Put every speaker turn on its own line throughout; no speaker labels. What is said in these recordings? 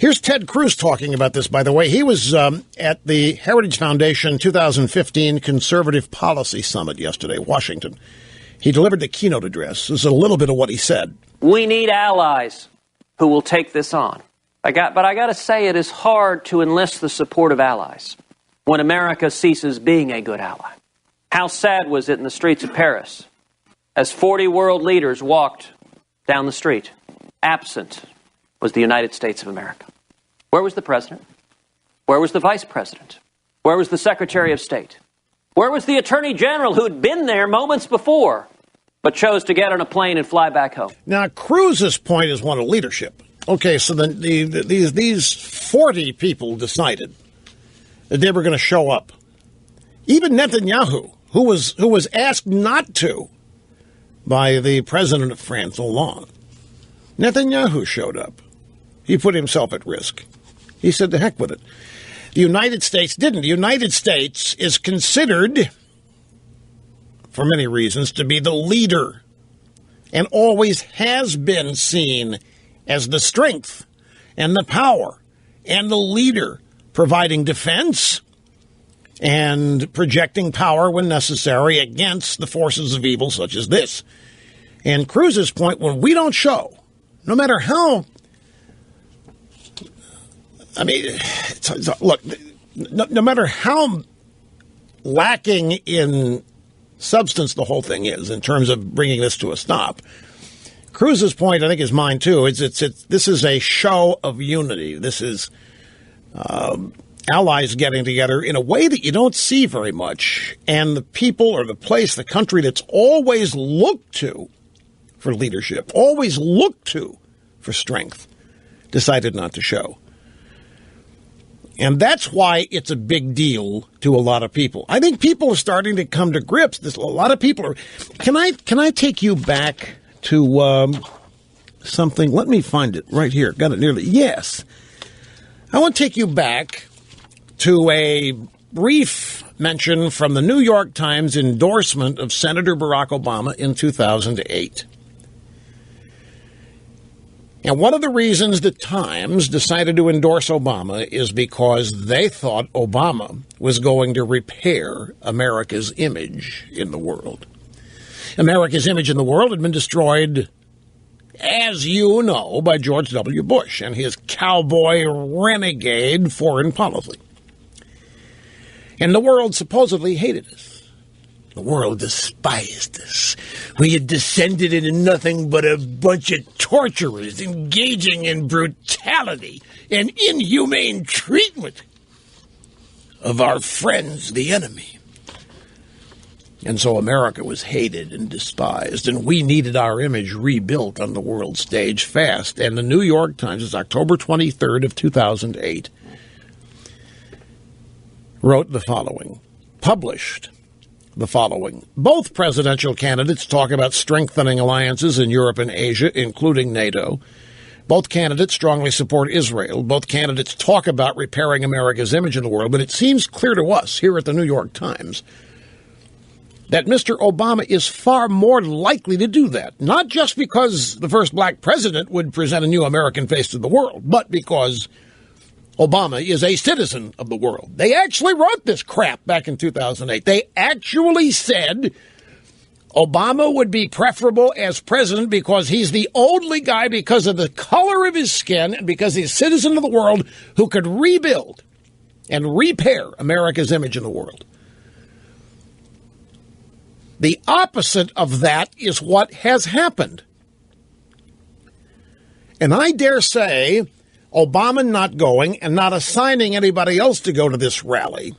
Here's Ted Cruz talking about this, by the way. He was at the Heritage Foundation 2015 Conservative Policy Summit yesterday, Washington. He delivered the keynote address. This is a little bit of what he said.
We need allies who will take this on. But I got to say, it is hard to enlist the support of allies when America ceases being a good ally. How sad was it in the streets of Paris as 40 world leaders walked down the street? Absent was the United States of America. Where was the president? Where was the vice president? Where was the Secretary of State? Where was the Attorney General who'd been there moments before, but chose to get on a plane and fly back home?
Now, Cruz's point is one of leadership. Okay, so these 40 people decided that they were going to show up. Even Netanyahu, who was asked not to by the president of France, Hollande, Netanyahu showed up. He put himself at risk. He said, "To heck with it." The United States didn't. The United States is considered, for many reasons, to be the leader and always has been seen as the strength and the power and the leader, providing defense and projecting power when necessary against the forces of evil such as this. And Cruz's point, when we don't show, no matter how, I mean, look, no matter how lacking in substance the whole thing is in terms of bringing this to a stop, Cruz's point, I think, is mine too. This is a show of unity. This is allies getting together in a way that you don't see very much, and the people or the place, the country that's always looked to for leadership, always looked to for strength, decided not to show. And that's why it's a big deal to a lot of people. I think people are starting to come to grips. A lot of people are. Can I take you back to something? Let me find it right here. Got it nearly. Yes. I want to take you back to a brief mention from the New York Times endorsement of Senator Barack Obama in 2008. And one of the reasons the Times decided to endorse Obama is because they thought Obama was going to repair America's image in the world. America's image in the world had been destroyed, as you know, by George W. Bush and his cowboy renegade foreign policy. And the world supposedly hated us. The world despised us. We had descended into nothing but a bunch of torturers engaging in brutality and inhumane treatment of our friends, the enemy. And so America was hated and despised, and we needed our image rebuilt on the world stage fast. And the New York Times, it's October 23rd of 2008, wrote the following, published the following. Both presidential candidates talk about strengthening alliances in Europe and Asia, including NATO. Both candidates strongly support Israel. Both candidates talk about repairing America's image in the world. But it seems clear to us here at the New York Times that Mr. Obama is far more likely to do that, not just because the first black president would present a new American face to the world, but because Obama is a citizen of the world. They actually wrote this crap back in 2008. They actually said Obama would be preferable as president because he's the only guy, because of the color of his skin and because he's a citizen of the world, who could rebuild and repair America's image in the world. The opposite of that is what has happened. And I dare say Obama not going and not assigning anybody else to go to this rally,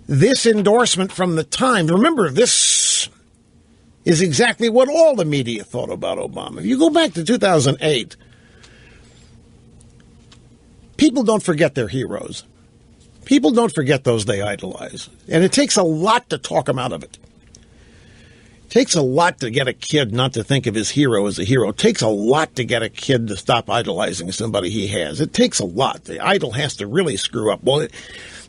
this endorsement from the Times, remember, this is exactly what all the media thought about Obama. If you go back to 2008, people don't forget their heroes. People don't forget those they idolize. And it takes a lot to talk them out of it. It takes a lot to get a kid not to think of his hero as a hero. It takes a lot to get a kid to stop idolizing somebody he has. It takes a lot. The idol has to really screw up. Well,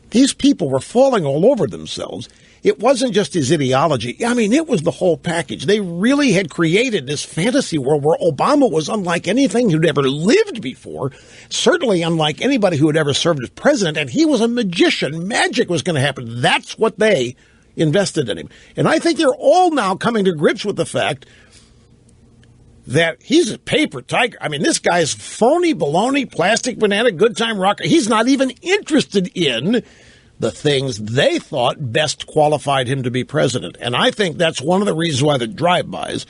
these people were falling all over themselves, it wasn't just his ideology. I mean, it was the whole package. They really had created this fantasy world where Obama was unlike anything who'd ever lived before, certainly unlike anybody who had ever served as president, and he was a magician. Magic was going to happen. That's what they invested in him. And I think they're all now coming to grips with the fact that he's a paper tiger. I mean, this guy's phony, baloney, plastic banana, good time rocker. He's not even interested in the things they thought best qualified him to be president. And I think that's one of the reasons why the drive-bys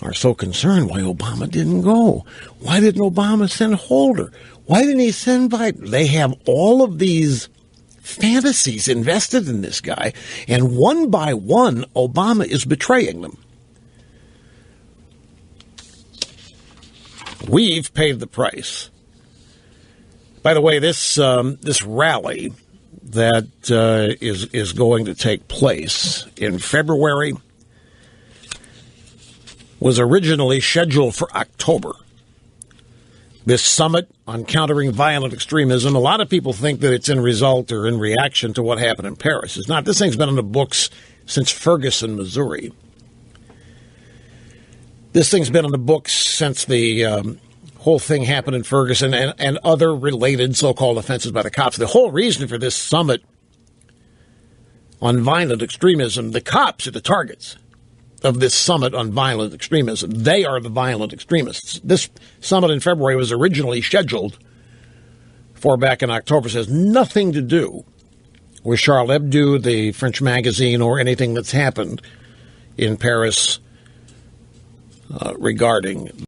are so concerned why Obama didn't go. Why didn't Obama send Holder? Why didn't he send Biden? They have all of these fantasies invested in this guy, and one by one, Obama is betraying them. We've paid the price. By the way, this rally that is going to take place in February was originally scheduled for October. This summit on countering violent extremism, a lot of people think that it's in result or in reaction to what happened in Paris. It's not. This thing's been on the books since Ferguson, Missouri. This thing's been on the books since the whole thing happened in Ferguson and other related so-called offenses by the cops. The whole reason for this summit on violent extremism, the cops are the targets of this summit on violent extremism. They are the violent extremists. This summit in February was originally scheduled for back in October. It has nothing to do with Charlie Hebdo, the French magazine, or anything that's happened in Paris regarding